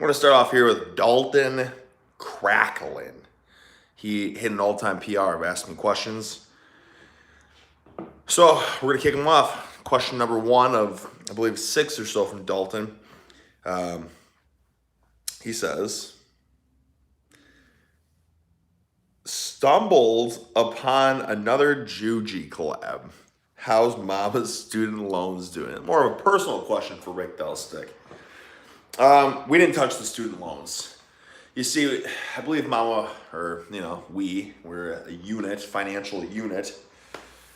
I'm going to start off here with Dalton Cracklin. He hit an all-time PR of asking questions. So we're going to kick him off. Question number one of, I believe, 6 or so from Dalton. He says, stumbled upon another Juji collab. How's Mama's student loans doing? More of a personal question for Rick Delstick. We didn't touch the student loans. You see, I believe Mama, or, we're a unit, financial unit.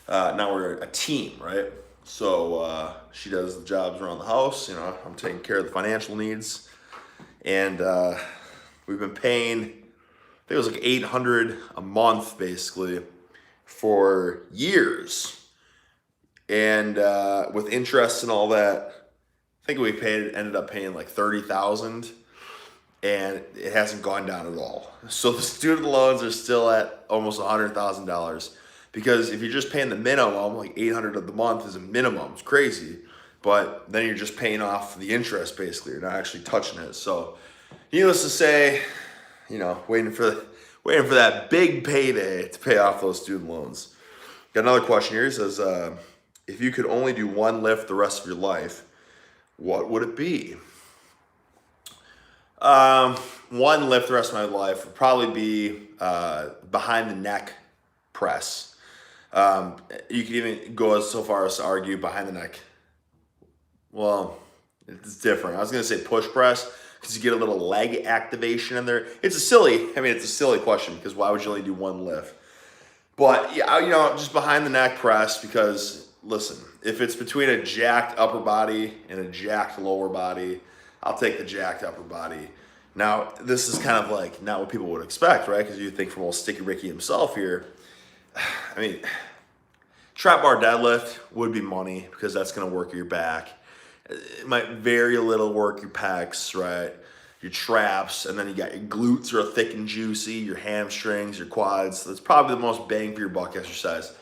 Now we're a team, right? So she does the jobs around the house. I'm taking care of the financial needs. And we've been paying, I think it was like $800 a month, basically, for years. And with interest and all that, I think ended up paying like $30,000, and it hasn't gone down at all. So the student loans are still at almost $100,000, because if you're just paying the minimum, like $800 of the month is a minimum. It's crazy, but then you're just paying off the interest basically. You're not actually touching it. So, needless to say, waiting for that big payday to pay off those student loans. Got another question here. It says, if you could only do one lift the rest of your life, what would it be? One lift the rest of my life would probably be behind the neck press. You could even go so far as to argue behind the neck. Well, it's different. I was going to say push press, because you get a little leg activation in there. It's a silly question, because why would you only do one lift? But yeah, just behind the neck press, because listen, if it's between a jacked upper body and a jacked lower body, I'll take the jacked upper body. Now, this is kind of like not what people would expect, right? Because you think from old Sticky Ricky himself here. I mean, trap bar deadlift would be money, because that's going to work your back. It might very little work your pecs, right? Your traps, and then you got your glutes are thick and juicy, your hamstrings, your quads. That's probably the most bang for your buck exercise.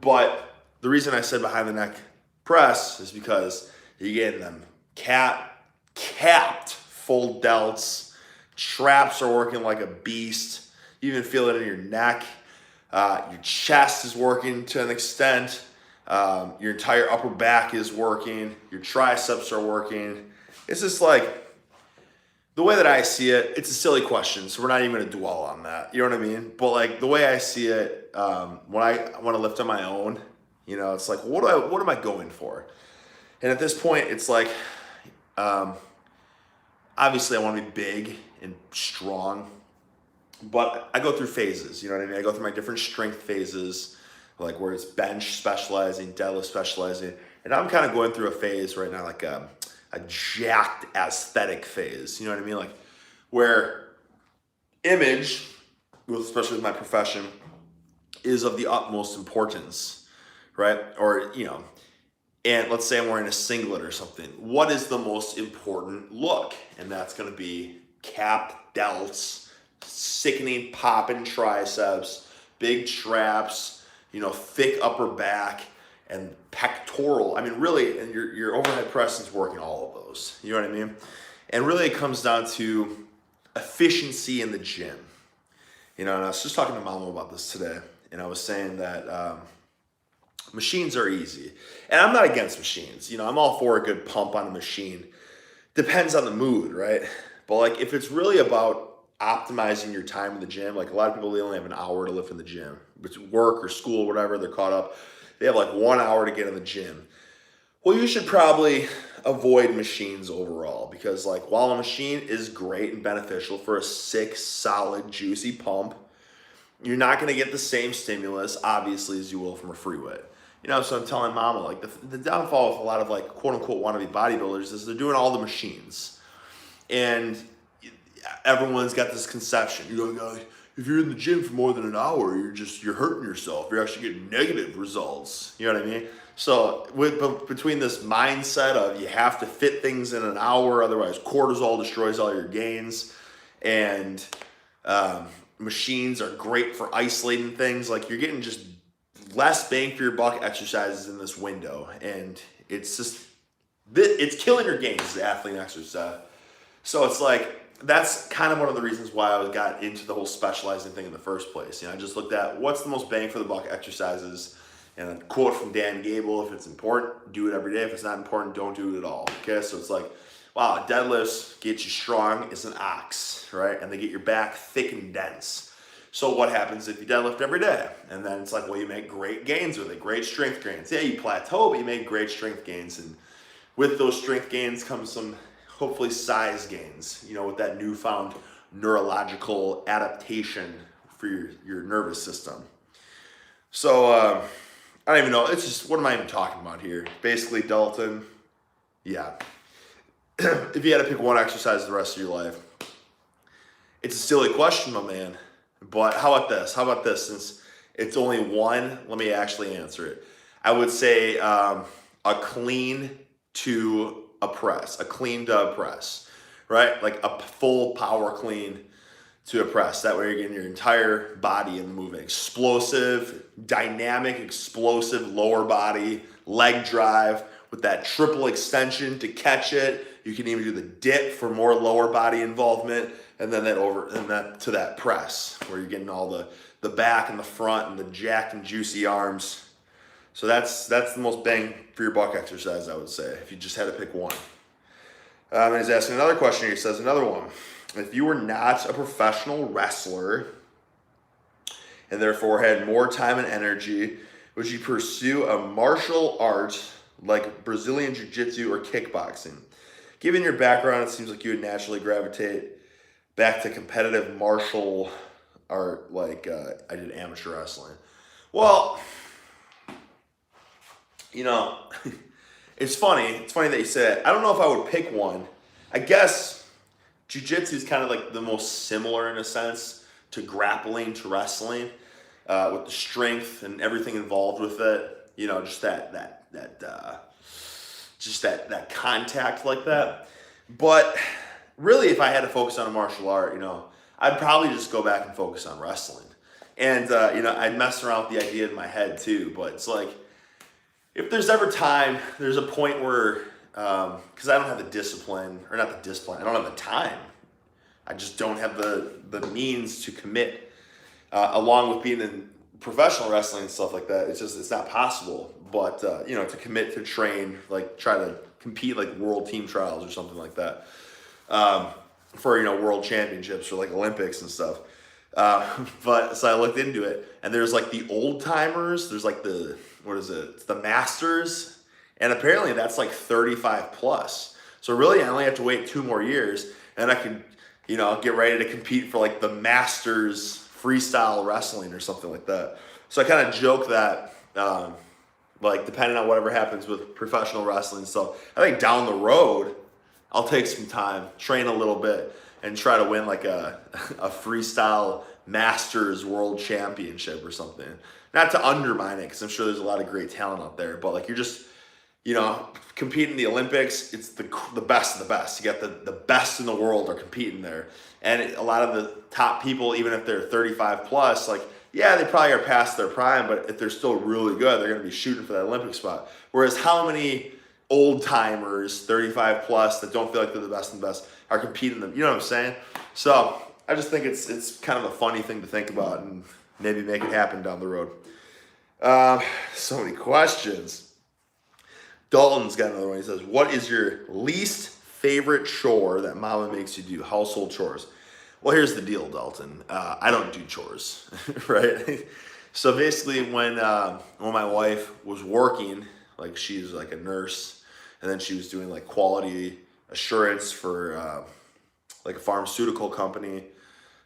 But the reason I said behind the neck press is because you're getting them capped full delts. Traps are working like a beast. You even feel it in your neck. Your chest is working to an extent. Your entire upper back is working. Your triceps are working. It's just like, the way that I see it, it's a silly question, so we're not even going to dwell on that. You know what I mean? But like the way I see it, when I want to lift on my own, it's like, what am I going for? And at this point, it's like, obviously I want to be big and strong, but I go through phases. You know what I mean? I go through my different strength phases, like where it's bench specializing, deadlift specializing, and I'm kind of going through a phase right now, like a jacked aesthetic phase. You know what I mean? Like where image, especially with my profession, is of the utmost importance. Right? Or, and let's say I'm wearing a singlet or something. What is the most important look? And that's going to be capped delts, sickening popping triceps, big traps, thick upper back, and pectoral. I mean, really, and your overhead press is working all of those. You know what I mean? And really it comes down to efficiency in the gym. And I was just talking to Mama about this today, and I was saying that machines are easy. And I'm not against machines. I'm all for a good pump on a machine. Depends on the mood, right? But like if it's really about optimizing your time in the gym, like a lot of people, they only have an hour to lift in the gym. If it's work or school, whatever, they're caught up. They have like 1 hour to get in the gym. Well, you should probably avoid machines overall, because like while a machine is great and beneficial for a sick, solid, juicy pump, you're not going to get the same stimulus, obviously, as you will from a free weight. So I'm telling Mama, like the downfall of a lot of like quote unquote wannabe bodybuilders is they're doing all the machines. And everyone's got this conception, if you're in the gym for more than an hour, you're hurting yourself. You're actually getting negative results. You know what I mean? So between this mindset of you have to fit things in an hour, otherwise cortisol destroys all your gains, and machines are great for isolating things, like you're getting just less bang for your buck exercises in this window, and it's killing your gains as an athlete and exercise. So it's like, that's kind of one of the reasons why I got into the whole specializing thing in the first place. I just looked at what's the most bang for the buck exercises, and a quote from Dan Gable: if it's important, do it every day. If it's not important, don't do it at all. Okay, so it's like, wow, deadlifts get you strong as an ox, right? And they get your back thick and dense. So what happens if you deadlift every day? And then it's like, well, you make great gains with it, great strength gains. Yeah, you plateau, but you make great strength gains. And with those strength gains comes some, hopefully, size gains, with that newfound neurological adaptation for your nervous system. So I don't even know. It's just, what am I even talking about here? Basically, Dalton, yeah. If you had to pick one exercise the rest of your life, it's a silly question, my man. But how about this? Since it's only one, let me actually answer it. I would say a clean to a press, a clean to a press, right? Like a full power clean to a press. That way you're getting your entire body in the movement. Explosive, dynamic, explosive lower body, leg drive with that triple extension to catch it. You can even do the dip for more lower body involvement, and then that to that press where you're getting all the back and the front and the jacked and juicy arms. So that's the most bang for your buck exercise, I would say, if you just had to pick one. And he's asking another question here. He says another one: if you were not a professional wrestler and therefore had more time and energy, would you pursue a martial art like Brazilian Jiu-Jitsu or kickboxing? Given your background, it seems like you would naturally gravitate back to competitive martial art like I did amateur wrestling. Well, it's funny. It's funny that you said, I don't know if I would pick one. I guess jiu-jitsu is kind of like the most similar in a sense to grappling, to wrestling, with the strength and everything involved with it. Just that contact like that. But really, if I had to focus on a martial art, I'd probably just go back and focus on wrestling. And I'd mess around with the idea in my head too. But it's like, if there's ever time, there's a point where, because I don't have the discipline, or not the discipline, I don't have the time. I just don't have the means to commit, along with being in professional wrestling and stuff like that. It's not possible. But, to commit to train, like try to compete like world team trials or something like that, for, world championships or like Olympics and stuff. But so I looked into it, and there's like the old timers, there's like it's the masters, and apparently that's like 35 plus. So really I only have to wait 2 more years, and I can, get ready to compete for like the masters freestyle wrestling or something like that. So I kind of joke that, like depending on whatever happens with professional wrestling. So I think down the road, I'll take some time, train a little bit, and try to win like a freestyle masters world championship or something. Not to undermine it, because I'm sure there's a lot of great talent out there, but like you're just, competing in the Olympics, it's the best of the best. You got the best in the world are competing there. And a lot of the top people, even if they're 35 plus, like, yeah, they probably are past their prime, but if they're still really good, they're going to be shooting for that Olympic spot. Whereas how many old timers, 35 plus, that don't feel like they're the best and best are competing them? You know what I'm saying? So I just think it's kind of a funny thing to think about, and maybe make it happen down the road. So many questions. Dalton's got another one. He says, what is your least favorite chore that mama makes you do? Household chores. Well, here's the deal, Dalton. I don't do chores, right? So basically when my wife was working, like she's like a nurse, and then she was doing like quality assurance for like a pharmaceutical company,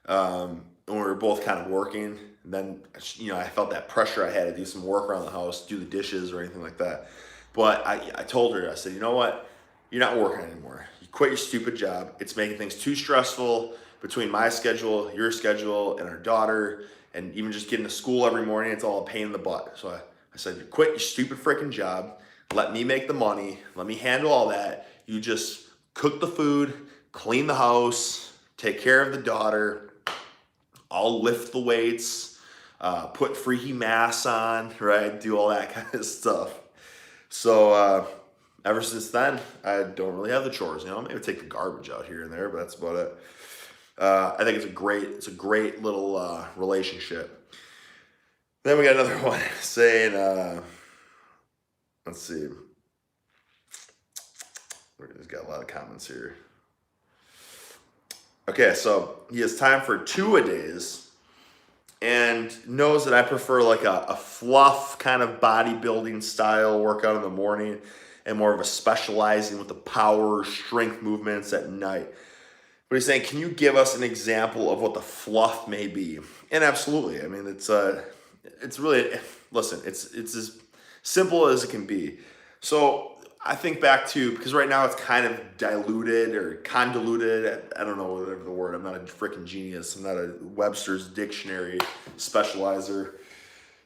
and we were both kind of working. And then, I felt that pressure. I had to do some work around the house, do the dishes or anything like that. But I told her, I said, you know what? You're not working anymore. You quit your stupid job. It's making things too stressful between my schedule, your schedule, and our daughter, and even just getting to school every morning. It's all a pain in the butt. So I said, you quit your stupid freaking job. Let me make the money. Let me handle all that. You just cook the food, clean the house, take care of the daughter. I'll lift the weights, put freaky masks on, right? Do all that kind of stuff. So ever since then, I don't really have the chores. Maybe take the garbage out here and there, but that's about it. I think it's a great little relationship. Then we got another one saying, let's see, he's got a lot of comments here. Okay, so he has time for 2-a-days and knows that I prefer like a fluff kind of bodybuilding style workout in the morning and more of a specializing with the power strength movements at night. But he's saying, can you give us an example of what the fluff may be? And absolutely. I mean, it's really, listen, it's as simple as it can be. So I think back to, because right now it's kind of diluted or convoluted. I don't know whatever the word. I'm not a freaking genius. I'm not a Webster's dictionary specializer.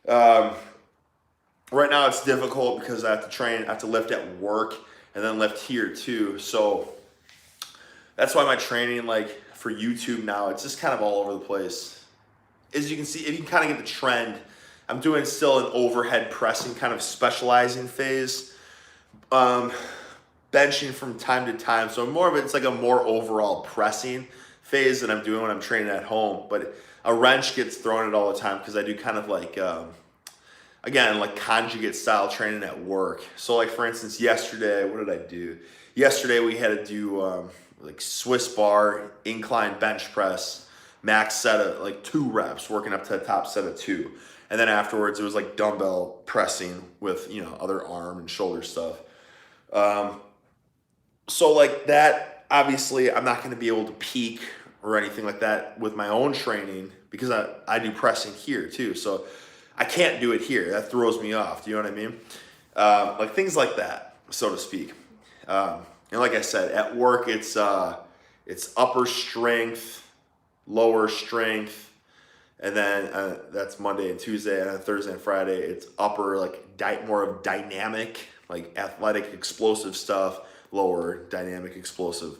Right now it's difficult because I have to train, I have to lift at work and then lift here too. So that's why my training, like for YouTube now, it's just kind of all over the place. As you can see, if you can kind of get the trend, I'm doing still an overhead pressing kind of specializing phase. Benching from time to time. So more of it's like a more overall pressing phase that I'm doing when I'm training at home. But a wrench gets thrown at all the time because I do kind of like, again, like conjugate style training at work. So like for instance, yesterday, what did I do? Yesterday we had to do like Swiss bar, incline bench press, max set of like 2 reps, working up to the top set of 2. And then afterwards it was like dumbbell pressing with, other arm and shoulder stuff. So like that, obviously I'm not going to be able to peak or anything like that with my own training because I do pressing here too. So I can't do it here. That throws me off. Do you know what I mean? Like things like that, so to speak. And like I said, at work, it's upper strength, lower strength, and then that's Monday and Tuesday, and then Thursday and Friday, it's upper, like more of dynamic, like athletic, explosive stuff, lower dynamic, explosive,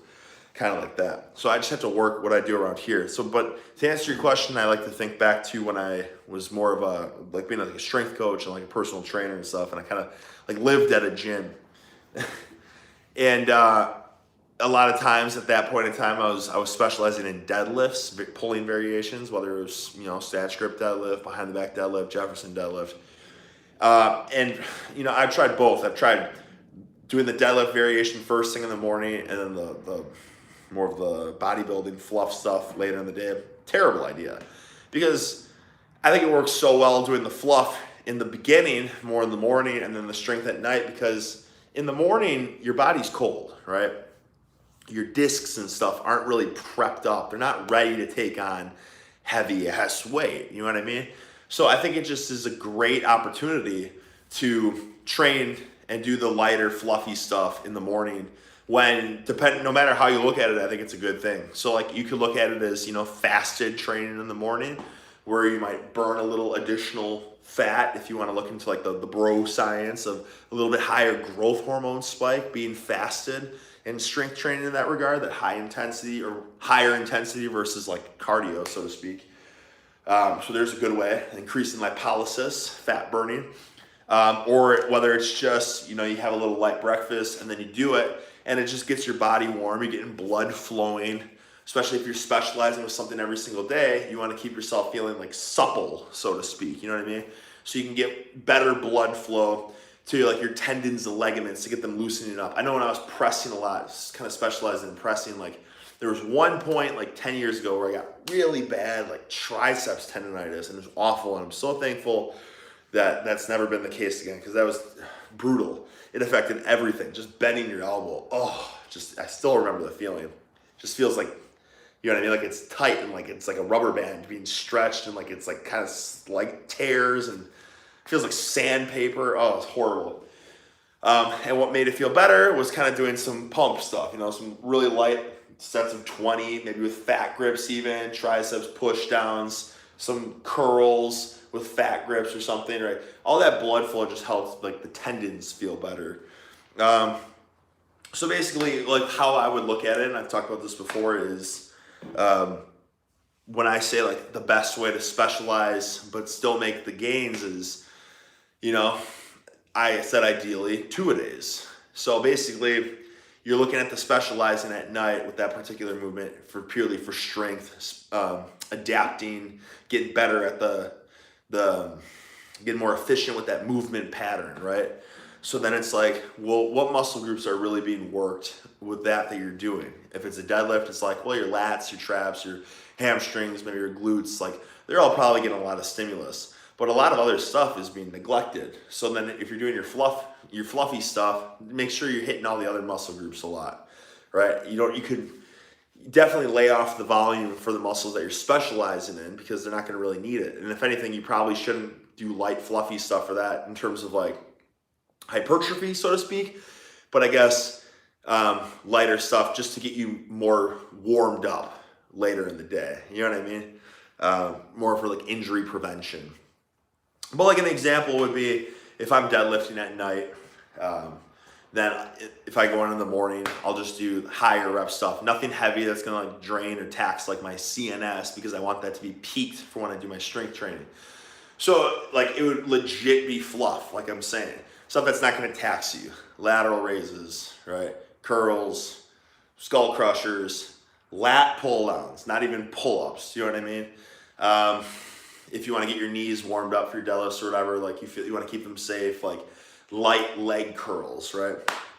kind of like that. So I just have to work what I do around here. So, but to answer your question, I like to think back to when I was more of like being like a strength coach and like a personal trainer and stuff, and I kind of like lived at a gym. And a lot of times at that point in time, I was specializing in deadlifts, pulling variations, whether it was, snatch grip deadlift, behind the back deadlift, Jefferson deadlift. And, I've tried both. I've tried doing the deadlift variation first thing in the morning and then the more of the bodybuilding fluff stuff later in the day. Terrible idea. Because I think it works so well doing the fluff in the beginning, more in the morning, and then the strength at night, because in the morning, your body's cold, right? Your discs and stuff aren't really prepped up. They're not ready to take on heavy ass weight. You know what I mean? So I think it just is a great opportunity to train and do the lighter, fluffy stuff in the morning when, no matter how you look at it, I think it's a good thing. So like you could look at it as, fasted training in the morning where you might burn a little additional fat if you want to look into like the bro science of a little bit higher growth hormone spike being fasted and strength training in that regard, that high intensity or higher intensity versus like cardio, so to speak. So there's a good way, increasing lipolysis, fat burning. Or whether it's just, you have a little light breakfast and then you do it and it just gets your body warm, you're getting blood flowing, especially if you're specializing with something every single day, you want to keep yourself feeling like supple, so to speak, you know what I mean? So you can get better blood flow to like your tendons and ligaments to get them loosening up. I know when I was pressing a lot, kind of specialized in pressing, like there was one point like 10 years ago where I got really bad like triceps tendonitis and it was awful, and I'm so thankful that that's never been the case again, because that was brutal. It affected everything, just bending your elbow. I still remember the feeling. It just feels like, you know what I mean? Like it's tight and like it's like a rubber band being stretched and like it's like kind of like tears and it feels like sandpaper. Oh, it's horrible. And what made it feel better was kind of doing some pump stuff, some really light sets of 20, maybe with fat grips even, triceps push downs, some curls with fat grips or something, right? All that blood flow just helps like the tendons feel better. So basically like how I would look at it, and I've talked about this before, is when I say like the best way to specialize but still make the gains is, I said ideally 2-a-days. So basically, you're looking at the specializing at night with that particular movement for purely for strength, adapting, getting better at the getting more efficient with that movement pattern, right? So then it's like, well, what muscle groups are really being worked with that you're doing? If it's a deadlift, it's like, well, your lats, your traps, your hamstrings, maybe your glutes, like they're all probably getting a lot of stimulus. But a lot of other stuff is being neglected. So then if you're doing your fluffy stuff, make sure you're hitting all the other muscle groups a lot, right? You could definitely lay off the volume for the muscles that you're specializing in because they're not going to really need it. And if anything, you probably shouldn't do light fluffy stuff for that in terms of like hypertrophy, so to speak. But I guess lighter stuff just to get you more warmed up later in the day. You know what I mean? More for like injury prevention. But like an example would be if I'm deadlifting at night, then if I go in the morning, I'll just do higher rep stuff. Nothing heavy that's gonna like drain or tax like my CNS because I want that to be peaked for when I do my strength training. So like it would legit be fluff, like I'm saying. Stuff that's not gonna tax you. Lateral raises, right? Curls, skull crushers, lat pull downs, not even pull-ups, you know what I mean? If you want to get your knees warmed up for your deadlifts or whatever, like you feel you want to keep them safe, like light leg curls, right?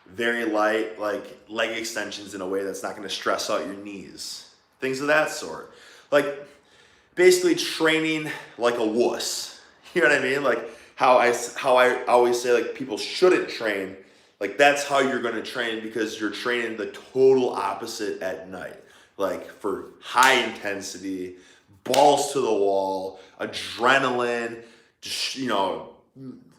Very light, like leg extensions in a way that's not going to stress out your knees. Things of that sort. Like basically training like a wuss. You know what I mean? Like how I always say like people shouldn't train. Like that's how you're going to train because you're training the total opposite at night. Like for high intensity, balls to the wall, adrenaline,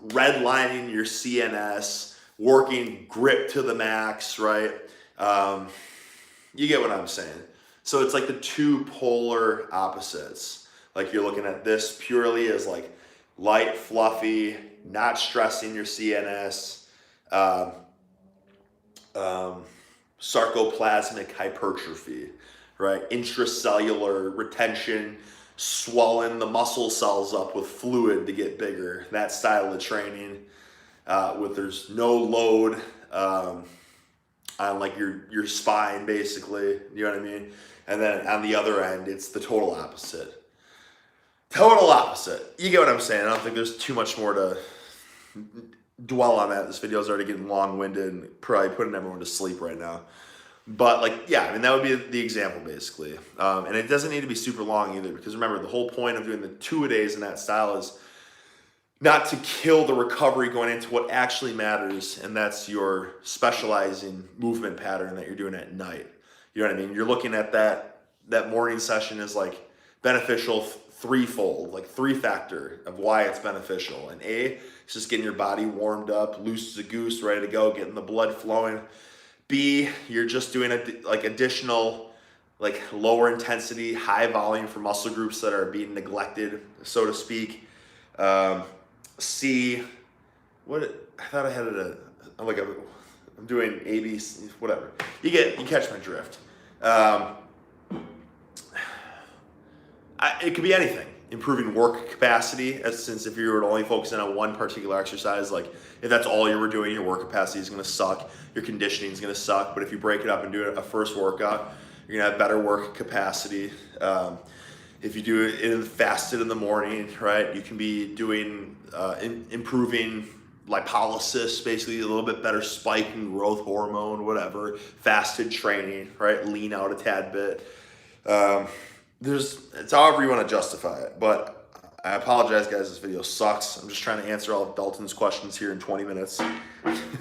redlining your CNS, working grip to the max, right? You get what I'm saying. So it's like the two polar opposites. Like you're looking at this purely as like light, fluffy, not stressing your CNS, sarcoplasmic hypertrophy, right? Intracellular retention, swelling the muscle cells up with fluid to get bigger. That style of training, with there's no load on like your spine, basically. You know what I mean? And then on the other end, it's the total opposite. Total opposite. You get what I'm saying? I don't think there's too much more to dwell on that. This video is already getting long-winded and probably putting everyone to sleep right now. But like, yeah, I mean, that would be the example basically. And it doesn't need to be super long either because remember, the whole point of doing the two-a-days in that style is not to kill the recovery going into what actually matters, and that's your specializing movement pattern that you're doing at night. You know what I mean? You're looking at that morning session as like beneficial threefold, like three factor of why it's beneficial. And A, it's just getting your body warmed up, loose as a goose, ready to go, getting the blood flowing. B, you're just doing additional, like lower intensity, high volume for muscle groups that are being neglected, so to speak. C, I thought I had I'm doing A, B, C, whatever. You catch my drift. It could be anything. Improving work capacity, since if you were only focusing on one particular exercise, like if that's all you were doing, your work capacity is going to suck, your conditioning is going to suck. But if you break it up and do a first workout, you're going to have better work capacity. If you do it fasted in the morning, right, you can be doing improving lipolysis, basically a little bit better spike in growth hormone, whatever. Fasted training, right, lean out a tad bit. It's however you want to justify it, but I apologize, guys. This video sucks. I'm just trying to answer all of Dalton's questions here in 20 minutes.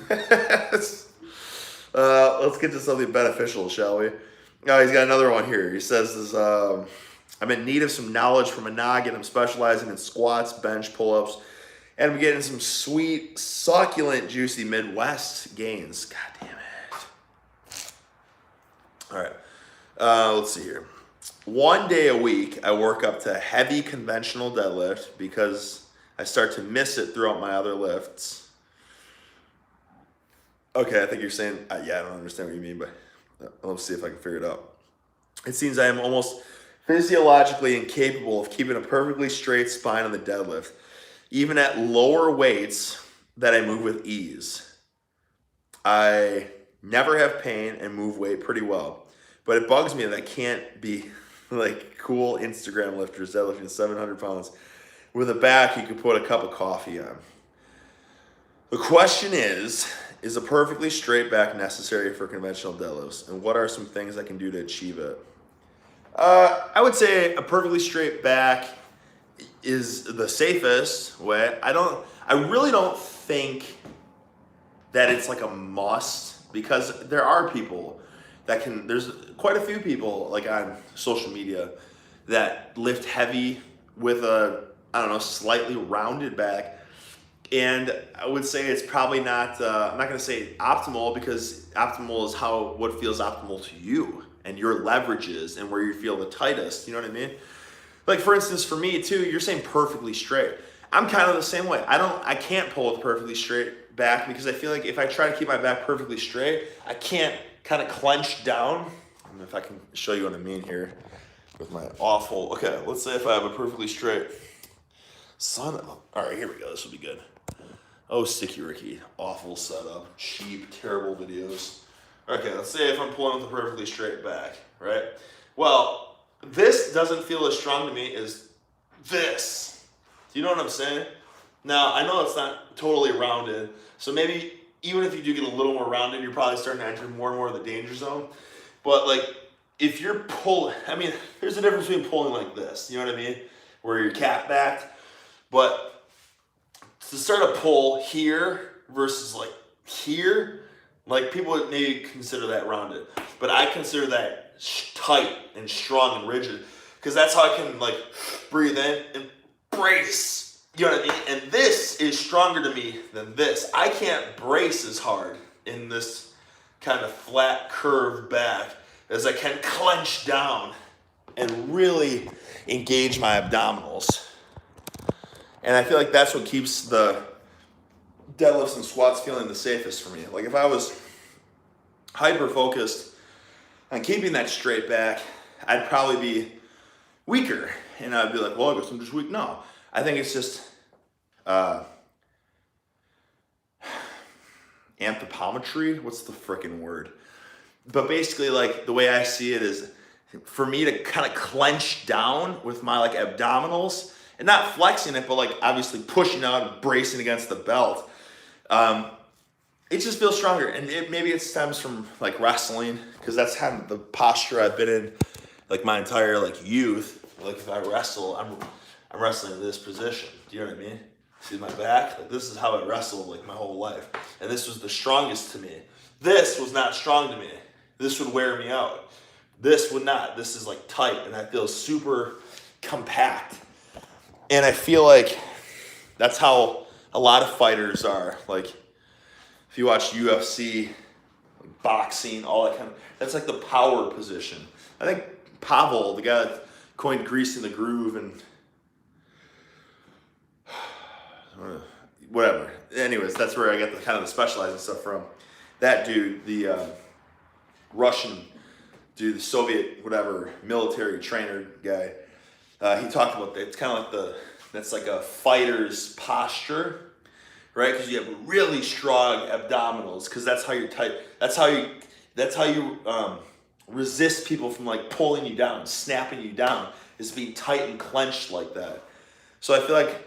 Let's get to something beneficial, shall we? Oh, he's got another one here. He says, I'm in need of some knowledge from a noggin. I'm specializing in squats, bench, pull-ups, and I'm getting some sweet, succulent, juicy Midwest gains. God damn it. All right. Let's see here. One day a week, I work up to heavy conventional deadlift because I start to miss it throughout my other lifts. Okay, I think you're saying, yeah, I don't understand what you mean, but let's see if I can figure it out. It seems I am almost physiologically incapable of keeping a perfectly straight spine on the deadlift, even at lower weights that I move with ease. I never have pain and move weight pretty well. But it bugs me that I can't be like cool Instagram lifters deadlifting 700 pounds with a back you could put a cup of coffee on. The question is a perfectly straight back necessary for conventional deadlifts? And what are some things I can do to achieve it? I would say a perfectly straight back is the safest way. I really don't think that it's like a must, because there are people there's quite a few people like on social media that lift heavy with a, I don't know, slightly rounded back. And I would say it's probably not, I'm not going to say optimal, because optimal is what feels optimal to you and your leverages and where you feel the tightest. You know what I mean? Like, for instance, for me too, you're saying perfectly straight. I'm kind of the same way. I can't pull with perfectly straight back, because I feel like if I try to keep my back perfectly straight, I can't kind of clench down. I don't know if I can show you what I mean here with my awful, okay, let's say if I have a perfectly straight all right, here we go. This will be good. Oh, Sticky Ricky. Awful setup. Cheap, terrible videos. Okay, let's say if I'm pulling with a perfectly straight back, right? Well, this doesn't feel as strong to me as this. Do you know what I'm saying? Now, I know it's not totally rounded, so maybe even if you do get a little more rounded, you're probably starting to enter more and more of the danger zone. But like, if you're pulling, I mean, there's a difference between pulling like this, you know what I mean? Where you're cat backed. But to start a pull here versus like here, like people would maybe consider that rounded, but I consider that tight and strong and rigid, because that's how I can like breathe in and brace. You know what I mean? And this is stronger to me than this. I can't brace as hard in this kind of flat curved back as I can clench down and really engage my abdominals. And I feel like that's what keeps the deadlifts and squats feeling the safest for me. Like if I was hyper focused on keeping that straight back, I'd probably be weaker. And I'd be like, well, I guess I'm just weak. No, I think it's just anthropometry. What's the frickin' word? But basically, like the way I see it is for me to kind of clench down with my like abdominals, and not flexing it, but like obviously pushing out and bracing against the belt. It just feels stronger. And maybe it stems from like wrestling, because that's kind of the posture I've been in like my entire like youth. Like if I wrestle, I'm wrestling in this position. Do you know what I mean? See my back? Like this is how I wrestled like my whole life. And this was the strongest to me. This was not strong to me. This would wear me out. This would not. This is like tight, and I feel super compact. And I feel like that's how a lot of fighters are. Like if you watch UFC, like boxing, all that kind of, that's like the power position. I think Pavel, the guy that coined grease in the groove and whatever. Anyways, that's where I get the kind of the specializing stuff from. That dude, the Russian dude, the Soviet whatever military trainer guy, he talked about that. It's kind of like that's like a fighter's posture, right? Because you have really strong abdominals, because that's how you're tight. That's how you resist people from like pulling you down, snapping you down, is being tight and clenched like that. So I feel like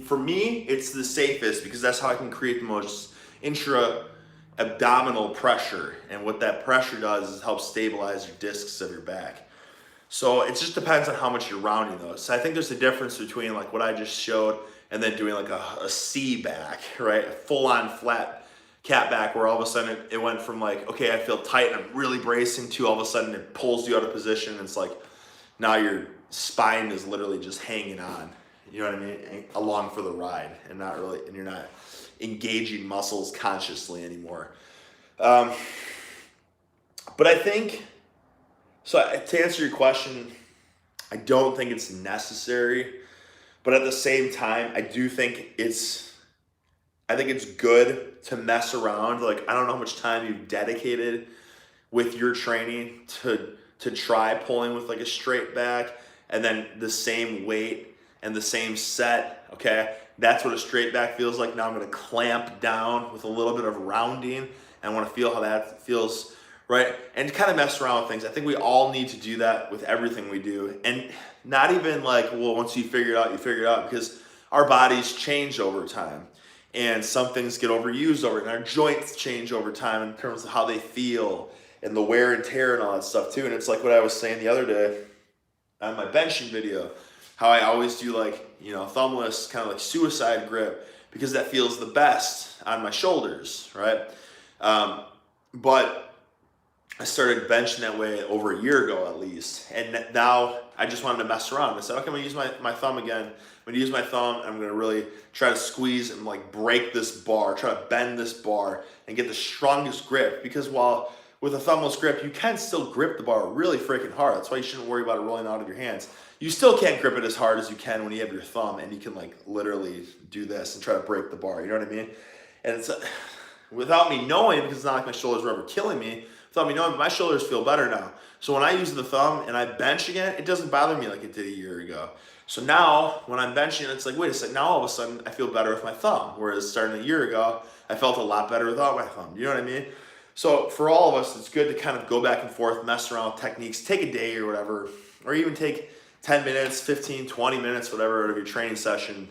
for me, it's the safest, because that's how I can create the most intra-abdominal pressure. And what that pressure does is help stabilize your discs of your back. So it just depends on how much you're rounding those. So I think there's a difference between like what I just showed and then doing like a C back, right? A full-on flat cat back, where all of a sudden it went from like, okay, I feel tight and I'm really bracing, to all of a sudden it pulls you out of position. And it's like now your spine is literally just hanging on. You know what I mean? Along for the ride, and not really, and you're not engaging muscles consciously anymore. But I think, so to answer your question, I don't think it's necessary, but at the same time, I do think it's good to mess around. Like, I don't know how much time you've dedicated with your training to try pulling with like a straight back, and then the same weight and the same set, okay? That's what a straight back feels like. Now I'm going to clamp down with a little bit of rounding. And I want to feel how that feels, right? And kind of mess around with things. I think we all need to do that with everything we do. And not even like, well, once you figure it out, you figure it out, because our bodies change over time. And some things get overused over, and our joints change over time in terms of how they feel and the wear and tear and all that stuff too. And it's like what I was saying the other day on my benching video, how I always do like, you know, thumbless, kind of like suicide grip, because that feels the best on my shoulders, right? But I started benching that way over a year ago at least. And now I just wanted to mess around. I said, okay, I'm gonna use my thumb again. I'm gonna use my thumb. I'm gonna really try to squeeze and like break this bar, try to bend this bar and get the strongest grip. Because while with a thumbless grip, you can still grip the bar really freaking hard. That's why you shouldn't worry about it rolling out of your hands. You still can't grip it as hard as you can when you have your thumb and you can like literally do this and try to break the bar. You know what I mean? And it's without me knowing, because it's not like my shoulders were ever killing me, without me knowing, my shoulders feel better now. So when I use the thumb and I bench again, it doesn't bother me like it did a year ago. So now when I'm benching, it's like, wait a second, now all of a sudden I feel better with my thumb. Whereas starting a year ago, I felt a lot better without my thumb. You know what I mean? So for all of us, it's good to kind of go back and forth, mess around with techniques, take a day or whatever, or even take 10 minutes, 15, 20 minutes, whatever, out of your training session,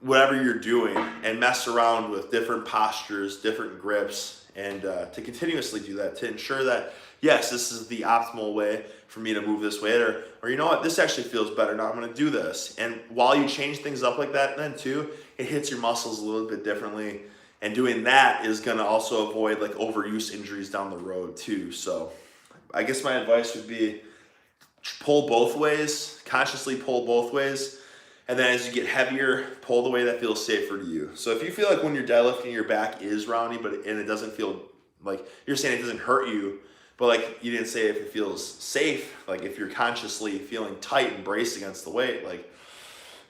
whatever you're doing, and mess around with different postures, different grips, and to continuously do that, to ensure that, yes, this is the optimal way for me to move this weight, or you know what, this actually feels better, now I'm gonna do this. And while you change things up like that, then too, it hits your muscles a little bit differently, and doing that is gonna also avoid like overuse injuries down the road too. So I guess my advice would be pull both ways, consciously pull both ways. And then as you get heavier, pull the way that feels safer to you. So if you feel like when you're deadlifting, your back is roundy, and it doesn't feel like, you're saying it doesn't hurt you, but like you didn't say if it feels safe, like if you're consciously feeling tight and braced against the weight, like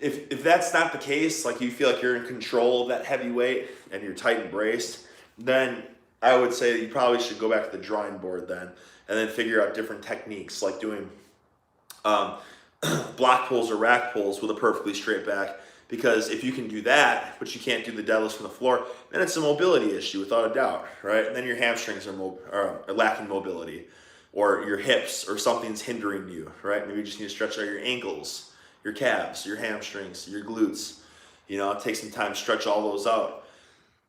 if that's not the case, like you feel like you're in control of that heavy weight and you're tight and braced, then I would say that you probably should go back to the drawing board then, and then figure out different techniques, like doing block pulls or rack pulls with a perfectly straight back. Because if you can do that, but you can't do the deadlifts from the floor, then it's a mobility issue without a doubt, right? And then your hamstrings are lacking mobility, or your hips, or something's hindering you, right? Maybe you just need to stretch out your ankles, your calves, your hamstrings, your glutes. You know, take some time to stretch all those out.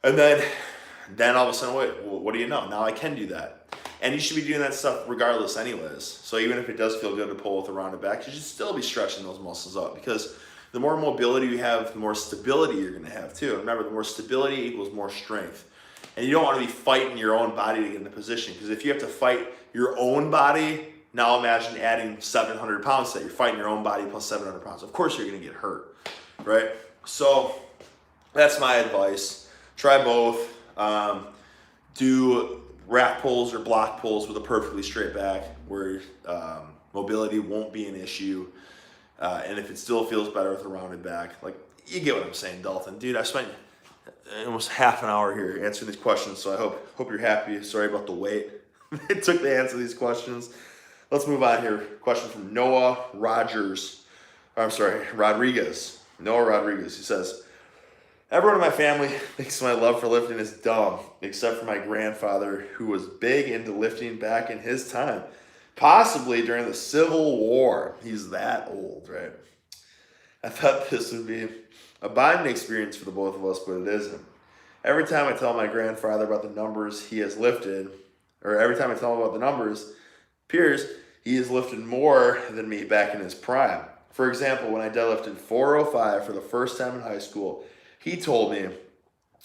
And then all of a sudden, wait, well, what do you know? Now I can do that. And you should be doing that stuff regardless anyways. So even if it does feel good to pull with a rounded back, you should still be stretching those muscles out, because the more mobility you have, the more stability you're gonna have too. And remember, the more stability equals more strength. And you don't wanna be fighting your own body to get in the position, because if you have to fight your own body, now imagine adding 700 pounds to that. You're fighting your own body plus 700 pounds. Of course you're gonna get hurt, right? So that's my advice. Try both. Do rack pulls or block pulls with a perfectly straight back, where mobility won't be an issue. And if it still feels better with a rounded back, like, you get what I'm saying, Dalton. Dude, I spent almost half an hour here answering these questions, so I hope you're happy. Sorry about the wait. It took to answer these questions. Let's move on here. Question from Noah Rodriguez. Noah Rodriguez. He says, everyone in my family thinks my love for lifting is dumb, except for my grandfather, who was big into lifting back in his time, possibly during the Civil War. He's that old, right? I thought this would be a bonding experience for the both of us, but it isn't. Every time I tell my grandfather about the numbers he has lifted, or every time I tell him about the numbers, it appears he has lifted more than me back in his prime. For example, when I deadlifted 405 for the first time in high school, he told me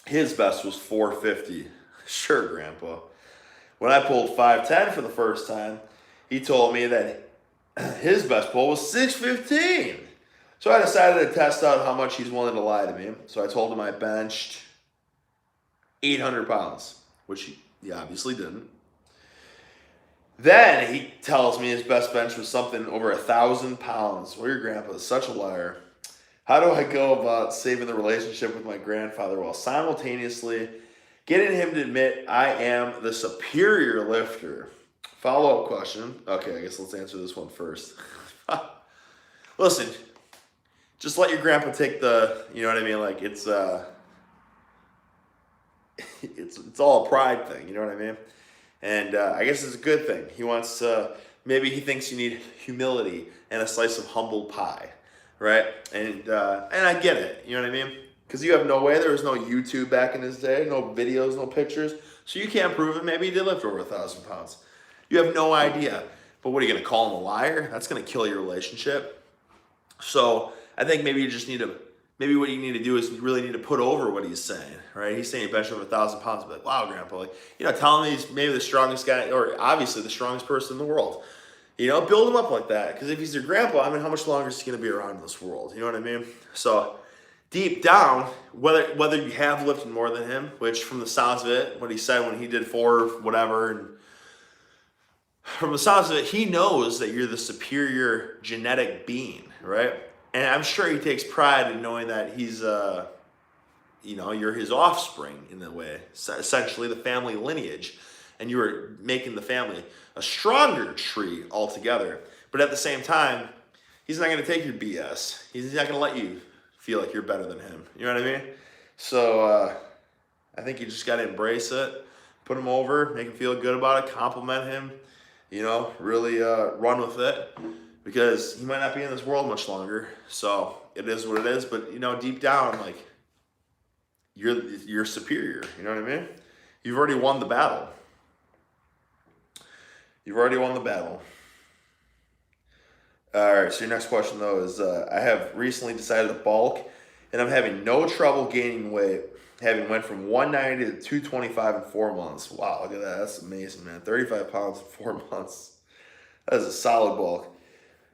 his best was 450. Sure, Grandpa. When I pulled 510 for the first time, he told me that his best pull was 615. So I decided to test out how much he's willing to lie to me. So I told him I benched 800 pounds, which he obviously didn't. Then he tells me his best bench was something over 1,000 pounds. Well, your grandpa is such a liar. How do I go about saving the relationship with my grandfather while simultaneously getting him to admit I am the superior lifter? Follow-up question. Okay, I guess let's answer this one first. Listen, just let your grandpa take the, you know what I mean? Like it's all a pride thing, you know what I mean? And I guess it's a good thing. He wants maybe he thinks you need humility and a slice of humble pie, right? And I get it, you know what I mean? Because you have no way. There was no YouTube back in his day, no videos, no pictures, so you can't prove it. Maybe he did lift over 1,000 pounds. You have no idea. But what are you gonna call him a liar? That's gonna kill your relationship. So I think maybe you just need to, maybe what you need to do is you really need to put over what he's saying, right? He's saying he bench over 1,000 pounds, but like, wow, grandpa, like, you know, tell him he's maybe the strongest guy, or obviously the strongest person in the world. You know, build him up like that. Because if he's your grandpa, I mean, how much longer is he gonna be around in this world? You know what I mean? So deep down, whether you have lifted more than him, which from the sounds of it, what he said when he did 4 whatever, and from the sounds of it, he knows that you're the superior genetic being, right? And I'm sure he takes pride in knowing that he's, you know, you're his offspring in a way, essentially the family lineage, and you are making the family a stronger tree altogether. But at the same time, he's not going to take your BS. He's not going to let you feel like you're better than him. You know what I mean? So I think you just got to embrace it, put him over, make him feel good about it, compliment him. You know, really run with it, because he might not be in this world much longer. So it is what it is. But you know, deep down, like you're superior. You know what I mean? You've already won the battle. You've already won the battle. All right. So your next question though is, I have recently decided to bulk, and I'm having no trouble gaining weight. Having went from 190 to 225 in 4 months. Wow, look at that. That's amazing, man. 35 pounds in 4 months. That is a solid bulk.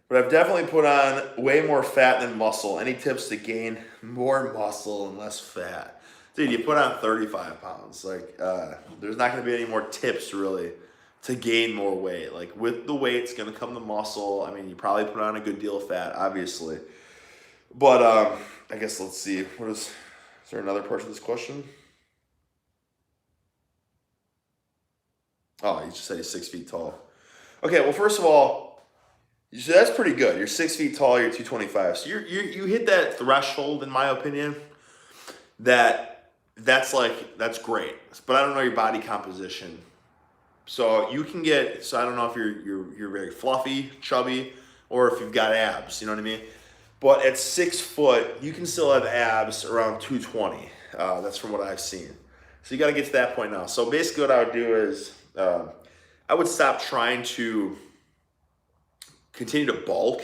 But I've definitely put on way more fat than muscle. Any tips to gain more muscle and less fat? Dude, you put on 35 pounds. Like, there's not going to be any more tips, really, to gain more weight. Like, with the weight, it's going to come the muscle. I mean, you probably put on a good deal of fat, obviously. But I guess let's see. Is there another part of this question? Oh, you just said he's 6 feet tall. Okay, well, first of all, so that's pretty good. You're 6 feet tall, you're 225. So you hit that threshold, in my opinion, that's great. But I don't know your body composition. So you can get, so I don't know if you're very fluffy, chubby, or if you've got abs, you know what I mean? But at 6 foot, you can still have abs around 220. That's from what I've seen. So you got to get to that point now. So basically what I would do is I would stop trying to continue to bulk,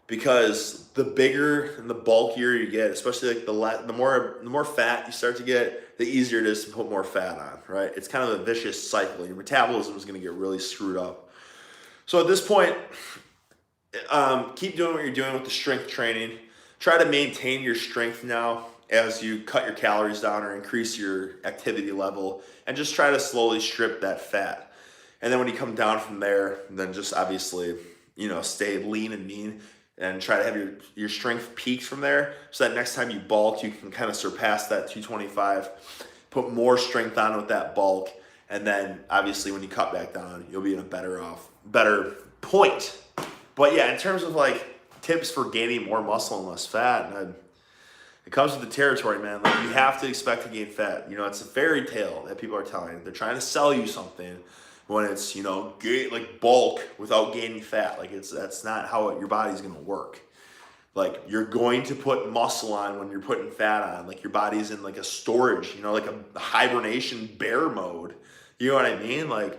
because the bigger and the bulkier you get, especially like the more fat you start to get, the easier it is to put more fat on, right? It's kind of a vicious cycle. Your metabolism is going to get really screwed up. So at this point, keep doing what you're doing with the strength training. Try to maintain your strength now as you cut your calories down or increase your activity level, and just try to slowly strip that fat. And then when you come down from there, then just obviously, you know, stay lean and mean, and try to have your strength peak from there, so that next time you bulk, you can kind of surpass that 225, put more strength on with that bulk, and then obviously when you cut back down, you'll be in a better point. But yeah, in terms of like tips for gaining more muscle and less fat, it comes with the territory, man. Like, you have to expect to gain fat. You know, it's a fairy tale that people are telling. They're trying to sell you something when it's, you know, like bulk without gaining fat. Like, that's not how your body's gonna work. Like, you're going to put muscle on when you're putting fat on. Like, your body's in like a storage, you know, like a hibernation bear mode. You know what I mean? Like,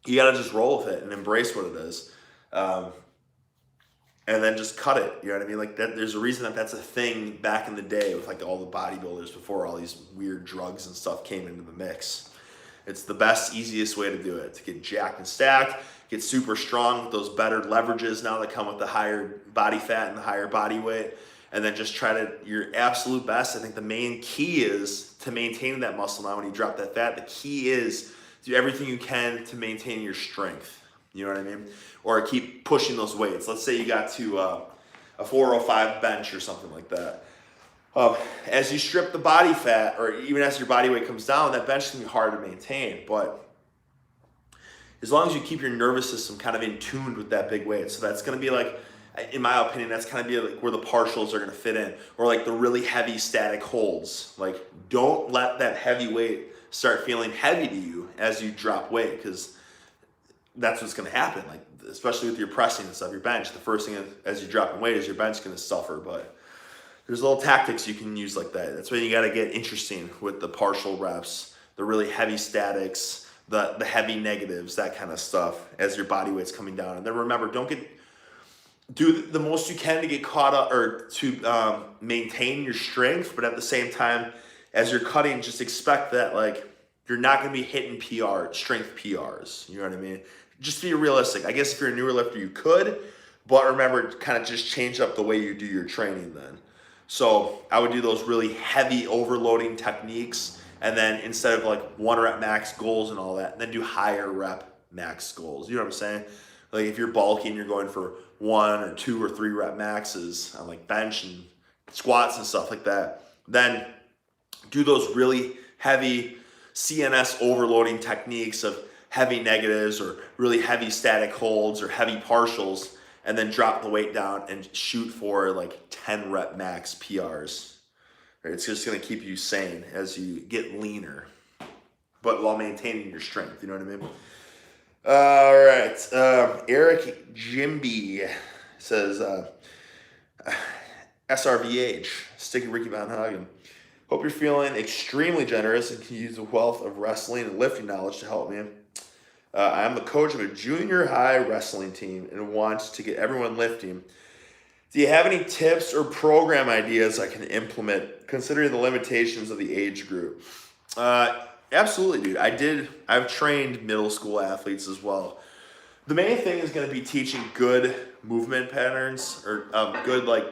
you gotta just roll with it and embrace what it is. And then just cut it, you know what I mean? Like, that, there's a reason that's a thing back in the day with like all the bodybuilders before all these weird drugs and stuff came into the mix. It's the best, easiest way to do it, to get jacked and stacked, get super strong with those better leverages now that come with the higher body fat and the higher body weight, and then just try to your absolute best. I think the main key is to maintain that muscle now when you drop that fat. The key is do everything you can to maintain your strength. You know what I mean? Or keep pushing those weights. Let's say you got to a 405 bench or something like that. As you strip the body fat, or even as your body weight comes down, that bench can be hard to maintain. But as long as you keep your nervous system kind of in tune with that big weight, so that's going to be like in my opinion, that's kind of be like where the partials are going to fit in, or like the really heavy static holds. Like, don't let that heavy weight start feeling heavy to you as you drop weight, because that's what's going to happen. Like, especially with your pressing and stuff, your bench, the first thing as you're dropping weight is your bench going to suffer. But there's little tactics you can use like that. That's why you got to get interesting with the partial reps, the really heavy statics, the heavy negatives, that kind of stuff as your body weight's coming down. And then remember, do the most you can to get caught up, or to maintain your strength, but at the same time, as you're cutting, just expect that like you're not going to be hitting strength PRs. You know what I mean? Just be realistic. I guess if you're a newer lifter, you could, but remember, kind of just change up the way you do your training then. So I would do those really heavy overloading techniques, and then instead of like 1 rep max goals and all that, then do higher rep max goals. You know what I'm saying? Like if you're bulky and you're going for 1 or 2 or 3 rep maxes on like bench and squats and stuff like that, then do those really heavy CNS overloading techniques of heavy negatives or really heavy static holds or heavy partials, and then drop the weight down and shoot for like 10 rep max PRs. Right? It's just going to keep you sane as you get leaner, but while maintaining your strength. You know what I mean? All right. Eric Jimby says, SRVH, Sticky Ricky Van Hagen. Hope you're feeling extremely generous and can use the wealth of wrestling and lifting knowledge to help me. I am the coach of a junior high wrestling team and want to get everyone lifting. Do you have any tips or program ideas I can implement considering the limitations of the age group? Absolutely, dude. I've trained middle school athletes as well. The main thing is going to be teaching good movement patterns, or good, like,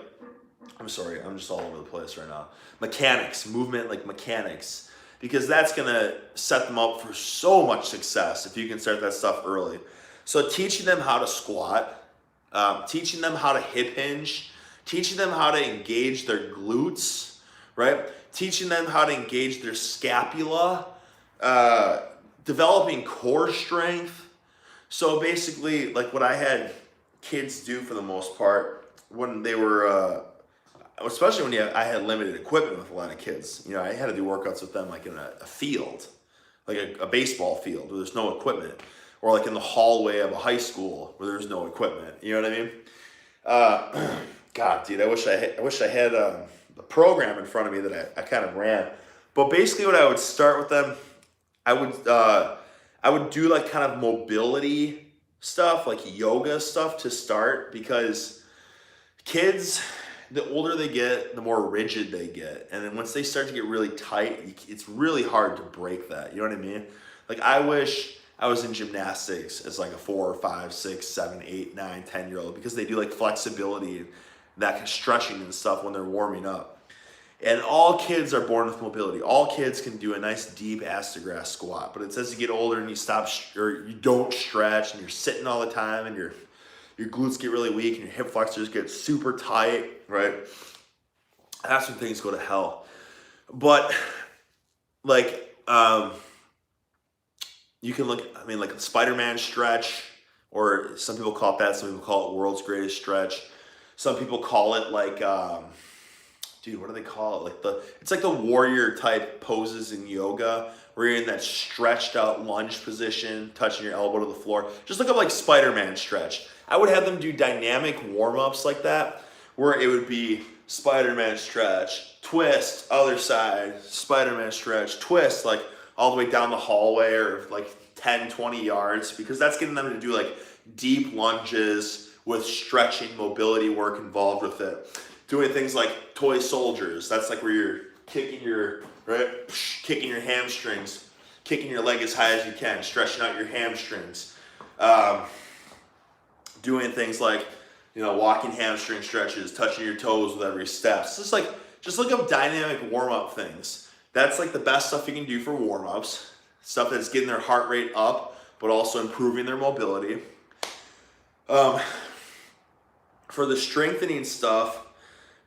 I'm sorry, I'm just all over the place right now. Mechanics, movement like mechanics, because that's going to set them up for so much success if you can start that stuff early. So teaching them how to squat, teaching them how to hip hinge, teaching them how to engage their glutes, right? Teaching them how to engage their scapula, developing core strength. So basically, like what I had kids do for the most part when they were, especially when I had limited equipment with a lot of kids. You know, I had to do workouts with them like in a field, like a baseball field where there's no equipment, or like in the hallway of a high school where there's no equipment. You know what I mean? God, dude, I wish I had the program in front of me that I kind of ran. But basically, what I would start with them, I would do like kind of mobility stuff, like yoga stuff to start, because kids, the older they get, the more rigid they get. And then once they start to get really tight, it's really hard to break that. You know what I mean? Like, I wish I was in gymnastics as like a 4 or 5, 6, 7, 8, 9, 10-year-old, because they do like flexibility and that kind of stretching and stuff when they're warming up. And all kids are born with mobility. All kids can do a nice deep ass to grass squat. But it's as you get older and you stop, or you don't stretch, and you're sitting all the time, and your glutes get really weak and your hip flexors get super tight, right? That's when things go to hell. But like, you can look, I mean, like a Spider-Man stretch, or some people call it that. Some people call it world's greatest stretch. Some people call it like, dude, what do they call it? It's like the warrior type poses in yoga, where you're in that stretched out lunge position, touching your elbow to the floor. Just look up like Spider-Man stretch. I would have them do dynamic warm-ups like that, where it would be Spider-Man stretch, twist, other side, Spider-Man stretch, twist, like all the way down the hallway, or like 10, 20 yards, because that's getting them to do like deep lunges with stretching, mobility work involved with it. Doing things like toy soldiers, that's like where you're kicking your hamstrings, kicking your leg as high as you can, stretching out your hamstrings. Doing things like, you know, walking hamstring stretches, touching your toes with every step. So just look up dynamic warm-up things. That's like the best stuff you can do for warm-ups. Stuff that's getting their heart rate up, but also improving their mobility. For the strengthening stuff,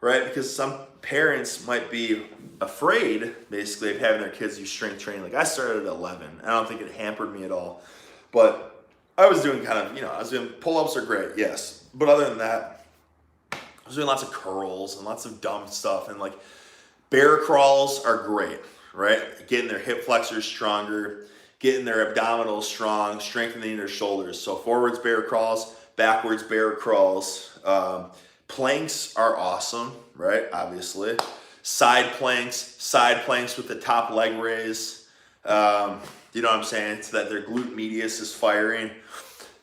right? Because some parents might be afraid, basically, of having their kids do strength training. Like, I started at 11. I don't think it hampered me at all. But I was doing kind of, I was doing pull-ups are great, yes. But other than that, was doing lots of curls and lots of dumb stuff. And like bear crawls are great, right? Getting their hip flexors stronger, getting their abdominals strong, strengthening their shoulders. So forwards bear crawls, backwards bear crawls. Planks are awesome, right? Obviously. Side planks with the top leg raise. You know what I'm saying? So that their glute medius is firing.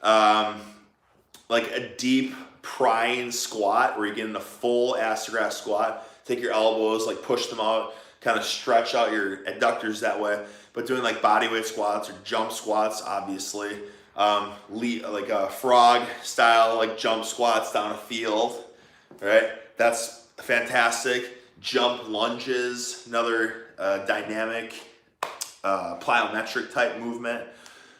Like a deep prying squat where you get in a full ass to grass squat. Take your elbows, like push them out, kind of stretch out your adductors that way. But doing like bodyweight squats or jump squats, obviously. Like a frog style, like jump squats down a field, right? That's fantastic. Jump lunges, another dynamic plyometric type movement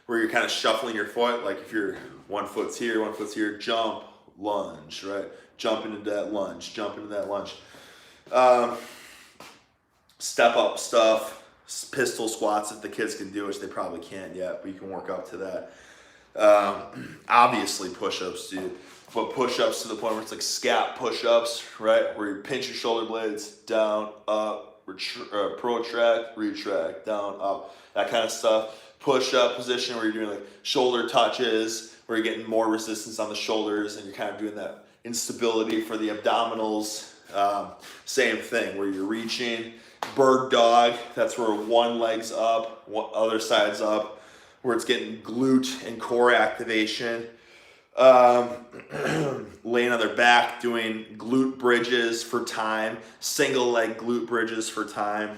where you're kind of shuffling your foot. Like if you're one foot's here, jump, lunge, right? Jump into that lunge, jump into that lunge. Step up stuff, pistol squats if the kids can do, which they probably can't yet, but you can work up to that. Obviously push-ups, dude. But push-ups to the point where it's like scap push-ups, right? Where you pinch your shoulder blades, down, up, protract, retract, down, up, that kind of stuff. Push-up position where you're doing like shoulder touches, where you're getting more resistance on the shoulders and you're kind of doing that instability for the abdominals. Same thing, where you're reaching. Bird dog, that's where one leg's up, other side's up, where it's getting glute and core activation. Laying on their back, doing glute bridges for time, single leg glute bridges for time.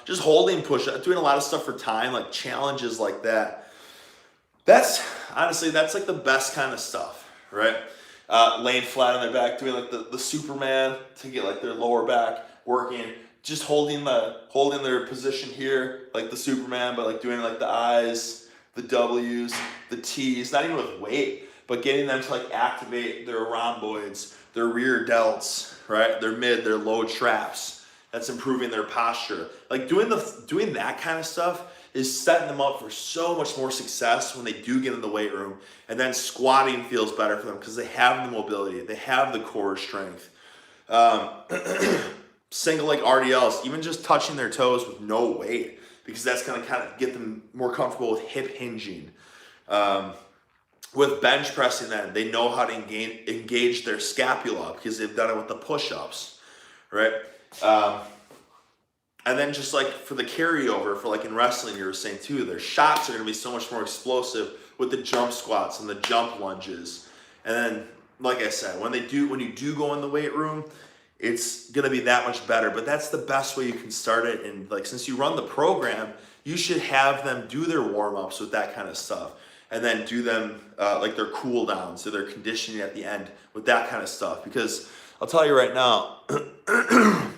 Just holding push-ups, doing a lot of stuff for time, like challenges like that. That's like the best kind of stuff, right? Laying flat on their back, doing like the Superman to get like their lower back working, just holding their position here, like the Superman, but like doing like the I's, the W's, the T's, not even with weight, but getting them to like activate their rhomboids, their rear delts, right? Their mid, their low traps. That's improving their posture. Like doing that kind of stuff is setting them up for so much more success when they do get in the weight room. And then squatting feels better for them because they have the mobility, they have the core strength. Single leg RDLs, even just touching their toes with no weight, because that's going to kind of get them more comfortable with hip hinging. With bench pressing, then they know how to engage their scapula because they've done it with the push-ups, right? And then just like for the carryover, for like in wrestling, you were saying too, their shots are going to be so much more explosive with the jump squats and the jump lunges. And then, like I said, when you do go in the weight room, it's going to be that much better. But that's the best way you can start it. And like, since you run the program, you should have them do their warm-ups with that kind of stuff. And then do them like their cool downs, so their conditioning at the end with that kind of stuff. Because I'll tell you right now,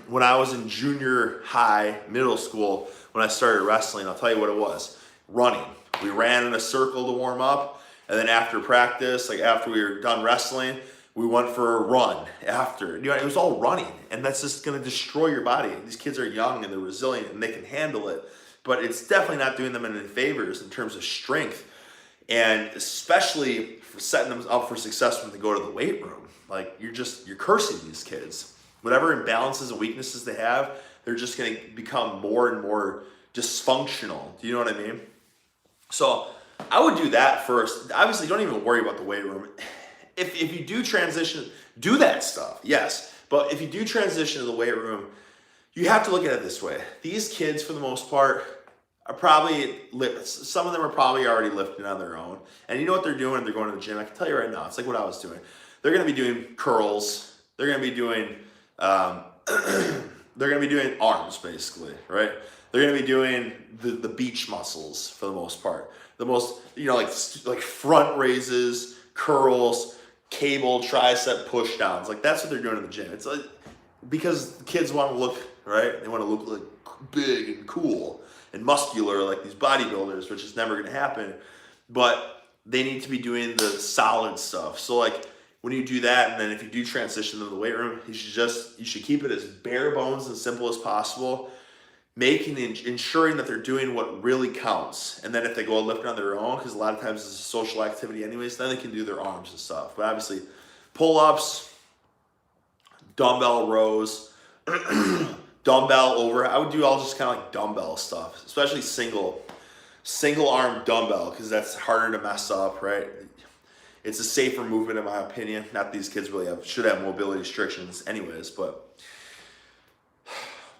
when I was in junior high, middle school, when I started wrestling, I'll tell you what it was. Running. We ran in a circle to warm up. And then after practice, like after we were done wrestling, we went for a run after. You know, it was all running. And that's just going to destroy your body. These kids are young and they're resilient and they can handle it. But it's definitely not doing them any favors in terms of strength. And especially for setting them up for success when they go to the weight room. Like you're cursing these kids. Whatever imbalances and weaknesses they have, they're just going to become more and more dysfunctional. Do you know what I mean? So I would do that first. Obviously, don't even worry about the weight room. If you do transition, do that stuff, yes. But if you do transition to the weight room, you have to look at it this way. These kids, for the most part, are probably, some of them are probably already lifting on their own. And you know what they're doing? They're going to the gym. I can tell you right now, it's like what I was doing. They're going to be doing curls. They're going to be doing, arms, basically, right? They're going to be doing the beach muscles for the most part. The most, like front raises, curls, cable, tricep push downs. Like that's what they're doing in the gym. It's like, because the kids want to look, right? They want to look like big and cool and muscular like these bodybuilders, which is never going to happen. But they need to be doing the solid stuff. So like when you do that, and then if you do transition to the weight room, you should keep it as bare bones and simple as possible, ensuring that they're doing what really counts. And then if they go lifting on their own, because a lot of times it's a social activity anyways, then they can do their arms and stuff. But obviously pull-ups, dumbbell rows, dumbbell over. I would do all just kind of like dumbbell stuff, especially single arm dumbbell, because that's harder to mess up, right? It's a safer movement in my opinion. Not that these kids really should have mobility restrictions anyways, but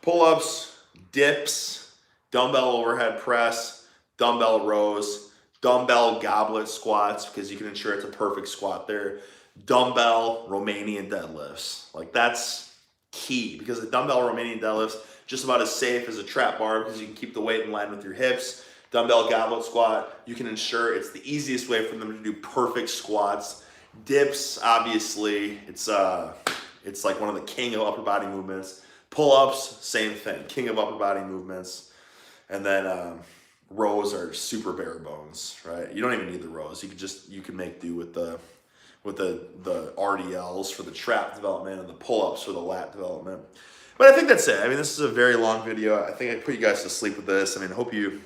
pull-ups, dips, dumbbell overhead press, dumbbell rows, dumbbell goblet squats, because you can ensure it's a perfect squat there, dumbbell Romanian deadlifts. Like, that's key, because a dumbbell Romanian deadlift's just about as safe as a trap bar, because you can keep the weight in line with your hips. Dumbbell goblet squat, you can ensure it's the easiest way for them to do perfect squats. Dips, obviously, it's like one of the king of upper body movements. Pull-ups, same thing, king of upper body movements. And then rows are super bare bones, right? You don't even need the rows. You can make do with the RDLs for the trap development and the pull-ups for the lat development. But I think that's it. I mean, this is a very long video. I think I put you guys to sleep with this. I mean, I hope you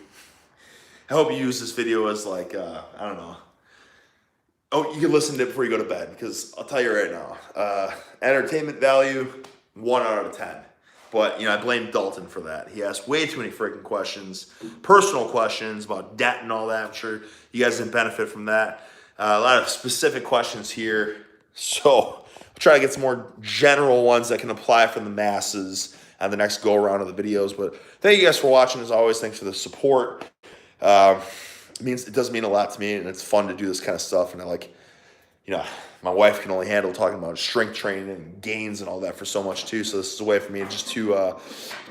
use this video as like, I don't know. Oh, you can listen to it before you go to bed, because I'll tell you right now, entertainment value, 1 out of 10. But, I blame Dalton for that. He asked way too many freaking questions, personal questions about debt and all that. I'm sure you guys didn't benefit from that. A lot of specific questions here. So I'll try to get some more general ones that can apply for the masses on the next go-around of the videos. But thank you guys for watching. As always, thanks for the support. It does mean a lot to me, and it's fun to do this kind of stuff. And I like, my wife can only handle talking about strength training and gains and all that for so much too. So this is a way for me just to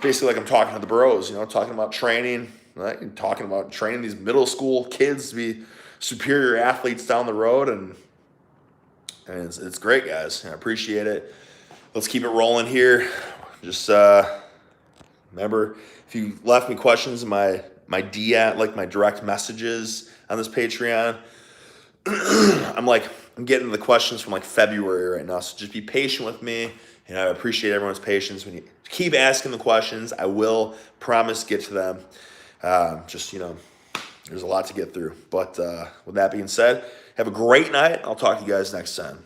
basically, like, I'm talking to the bros, talking about training, right? And talking about training these middle school kids to be superior athletes down the road, and it's great, guys. I appreciate it. Let's keep it rolling here. Just remember, if you left me questions in my DM, like my direct messages on this Patreon, I'm getting the questions from like February right now, so just be patient with me, and I appreciate everyone's patience. When you keep asking the questions, I will promise get to them. There's a lot to get through. But with that being said, have a great night. I'll talk to you guys next time.